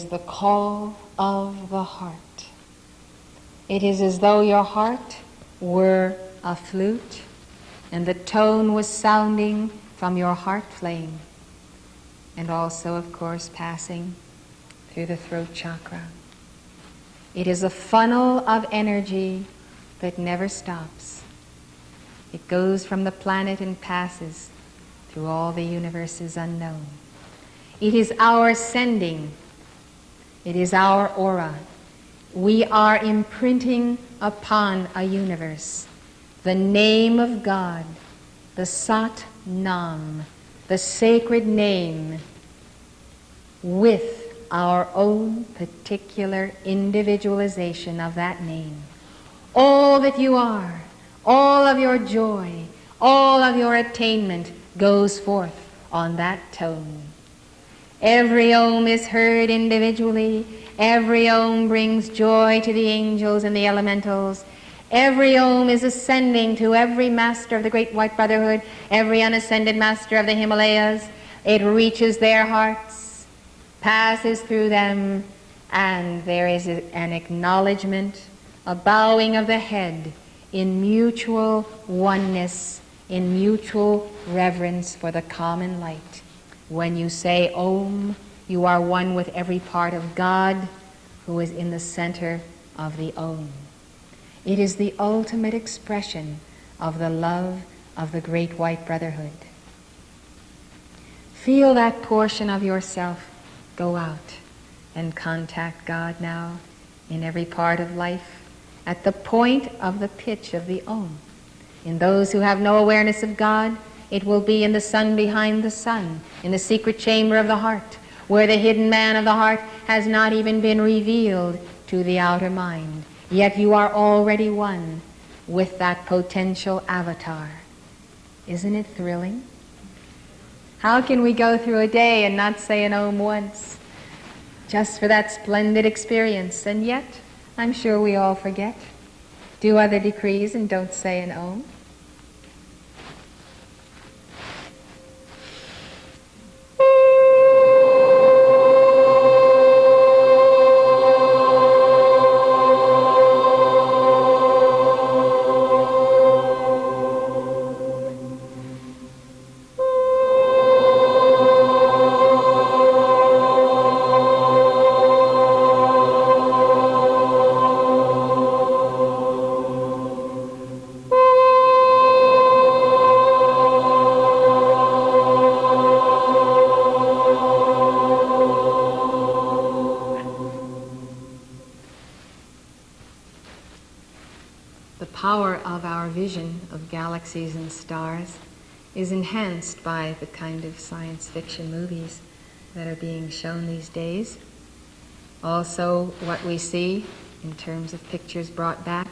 S2: The call of the heart. It is as though your heart were a flute and the tone was sounding from your heart flame, and also, of course, passing through the throat chakra. It is a funnel of energy that never stops. It goes from the planet and passes through all the universes unknown. It is our sending. It is our aura. We are imprinting upon a universe the name of God, the Sat Nam, the sacred name, with our own particular individualization of that name. All that you are, all of your joy, all of your attainment goes forth on that tone. Every Om is heard individually. Every Om brings joy to the angels and the elementals. Every Om is ascending to every master of the Great White Brotherhood, every unascended master of the Himalayas. It reaches their hearts, passes through them, and there is an acknowledgement, a bowing of the head in mutual oneness, in mutual reverence for the common light. When you say Om, you are one with every part of God who is in the center of the Om. It is the ultimate expression of the love of the Great White Brotherhood. Feel that portion of yourself go out and contact God now in every part of life at the point of the pitch of the Om. In those who have no awareness of God, it will be in the sun behind the sun, in the secret chamber of the heart, where the hidden man of the heart has not even been revealed to the outer mind. Yet you are already one with that potential avatar. Isn't it thrilling? How can we go through a day and not say an Om once, just for that splendid experience? And yet, I'm sure we all forget. Do other decrees and don't say an Om. Vision of galaxies and stars is enhanced by the kind of science fiction movies that are being shown these days. Also, what we see in terms of pictures brought back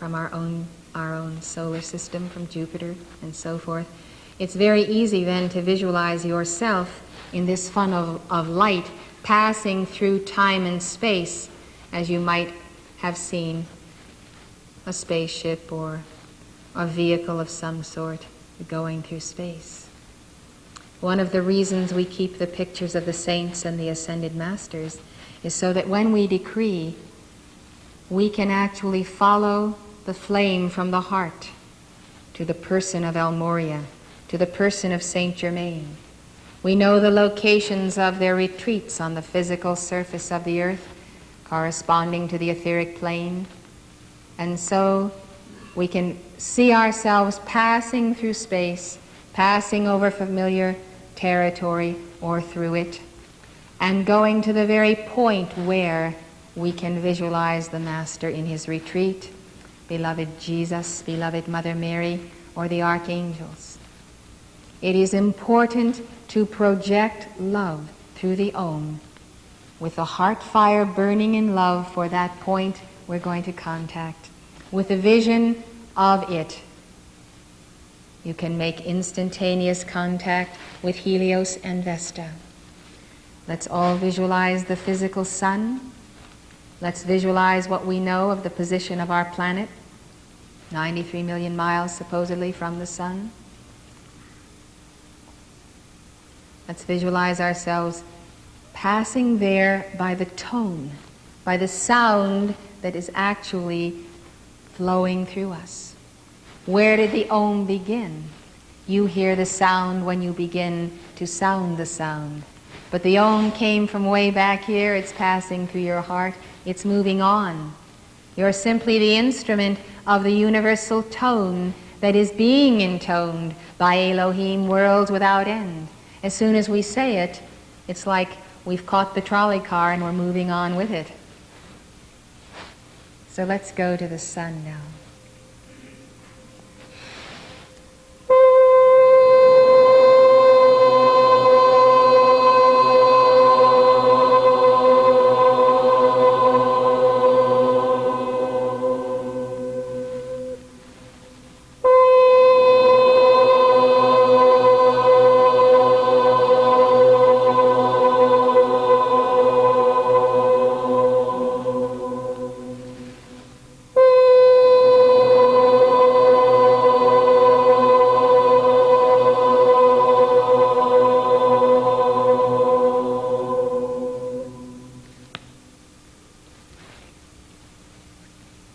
S2: from our own solar system, from Jupiter and so forth. It's very easy then to visualize yourself in this funnel of light passing through time and space, as you might have seen a spaceship or a vehicle of some sort going through space. One of the reasons we keep the pictures of the saints and the ascended masters is so that when we decree, we can actually follow the flame from the heart to the person of El Moria, to the person of Saint Germain. We know the locations of their retreats on the physical surface of the earth, corresponding to the etheric plane. And so we can see ourselves passing through space, passing over familiar territory or through it, and going to the very point where we can visualize the Master in his retreat, beloved Jesus, beloved Mother Mary, or the archangels. It is important to project love through the Om, with the heart fire burning in love for that point we're going to contact. With a vision of it, you can make instantaneous contact with Helios and Vesta. Let's all visualize the physical sun. Let's visualize what we know of the position of our planet, 93 million miles supposedly from the sun. Let's visualize ourselves passing there by the tone, by the sound that is actually flowing through us. Where did the Om begin? You hear the sound when you begin to sound the sound. But the Om came from way back here. It's passing through your heart. It's moving on. You're simply the instrument of the universal tone that is being intoned by Elohim, worlds without end. As soon as we say it, it's like we've caught the trolley car and we're moving on with it. So let's go to the sun now.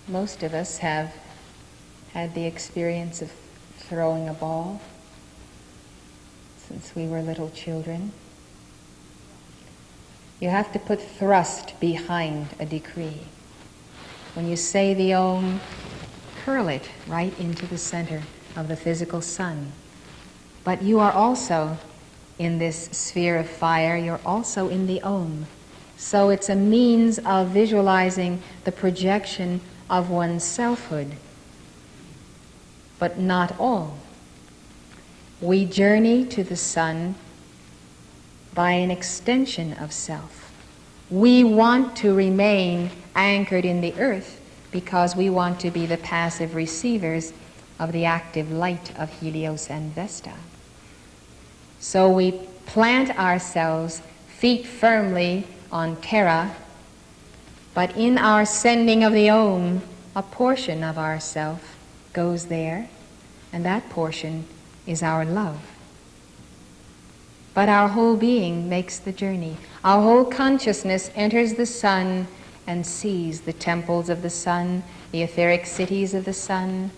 S2: Most of us have had the experience of throwing a ball since we were little children. You have to put thrust behind a decree. When you say the Om, hurl it right into the center of the physical sun. But you are also in this sphere of fire, you're also in the Om. So it's a means of visualizing the projection of one's selfhood, but not all. We journey to the sun by an extension of self. We want to remain anchored in the earth because we want to be the passive receivers of the active light of Helios and Vesta. So we plant ourselves feet firmly on Terra, but in our sending of the Om, a portion of ourself goes there, and that portion is our love. But our whole being makes the journey. Our whole consciousness enters the sun and sees the temples of the sun, the etheric cities of the sun,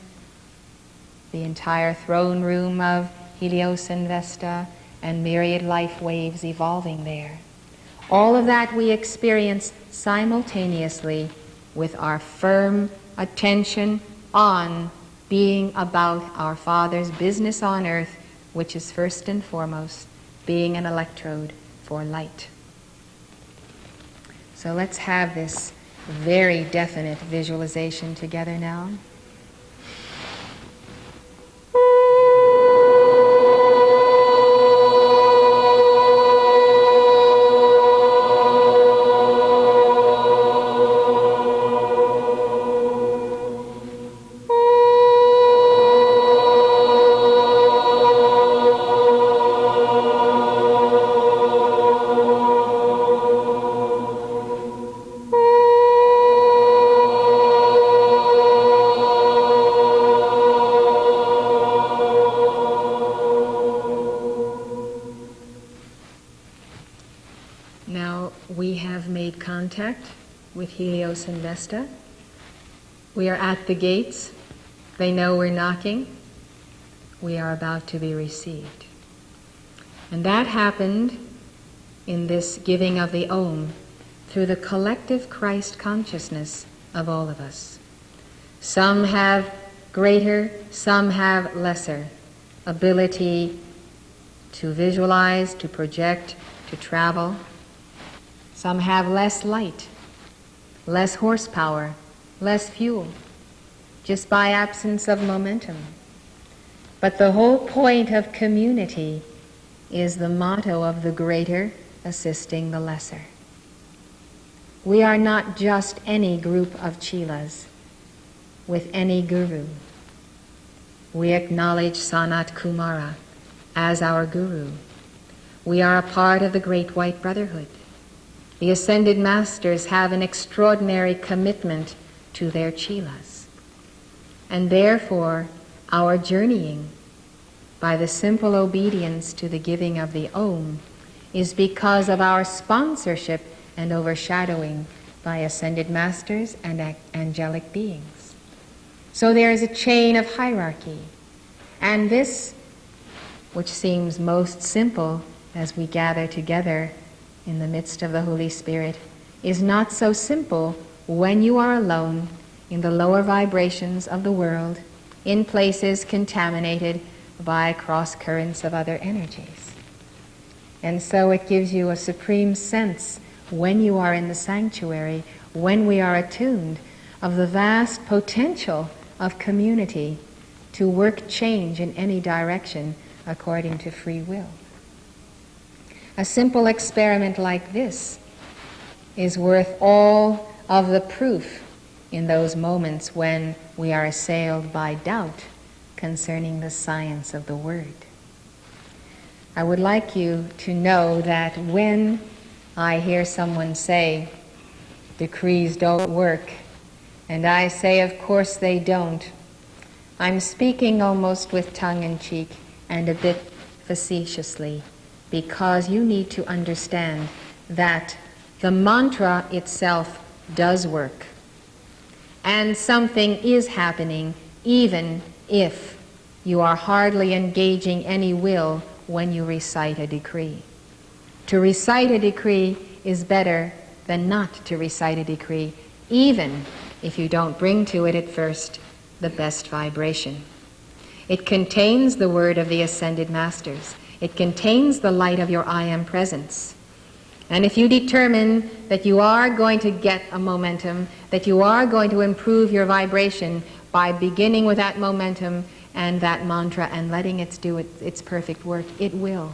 S2: the entire throne room of Helios and Vesta, and myriad life waves evolving there. All of that we experience simultaneously with our firm attention on being about our Father's business on earth, which is first and foremost being an electrode for light. So let's have this very definite visualization together now.
S1: we have made contact with Helios and Vesta. We are at the gates. They know we're knocking. We are about to be received. And that happened in this giving of the Om through the collective Christ consciousness of all of us. Some have greater, some have lesser ability to visualize, to project, to travel. Some have less light, less horsepower, less fuel, just by absence of momentum. But the whole point of community is the motto of the greater assisting the lesser. We are not just any group of chelas with any guru. We acknowledge Sanat Kumara as our guru. We are a part of the Great White Brotherhood. The Ascended Masters have an extraordinary commitment to their chelas. And therefore, our journeying by the simple obedience to the giving of the Om is because of our sponsorship and overshadowing by Ascended Masters and angelic beings. So there is a chain of hierarchy. And this, which seems most simple as we gather together in the midst of the Holy Spirit, is not so simple when you are alone in the lower vibrations of the world, in places contaminated by cross currents of other energies. And so it gives you a supreme sense when you are in the sanctuary, when we are attuned, of the vast potential of community to work change in any direction according to free will. A simple experiment like this is worth all of the proof in those moments when we are assailed by doubt concerning the science of the Word. I would like you to know that when I hear someone say, decrees don't work, and I say, of course they don't, I'm speaking almost with tongue-in-cheek and a bit facetiously, because you need to understand that the mantra itself does work. And something is happening even if you are hardly engaging any will when you recite a decree. To recite a decree is better than not to recite a decree, even if you don't bring to it at first the best vibration. It contains the word of the Ascended Masters. It contains the light of your I Am Presence. And if you determine that you are going to get a momentum, that you are going to improve your vibration by beginning with that momentum and that mantra and letting it do its perfect work, it will.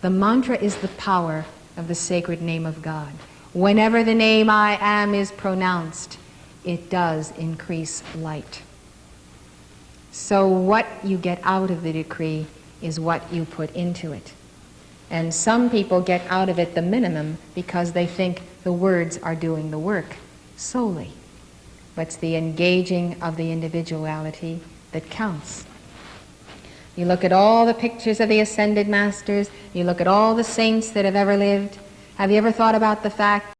S1: The mantra is the power of the sacred name of God. Whenever the name I Am is pronounced, it does increase light. So what you get out of the decree is what you put into it. And some people get out of it the minimum because they think the words are doing the work solely. But it's the engaging of the individuality that counts. You look at all the pictures of the Ascended Masters, you look at all the saints that have ever lived. Have you ever thought about the fact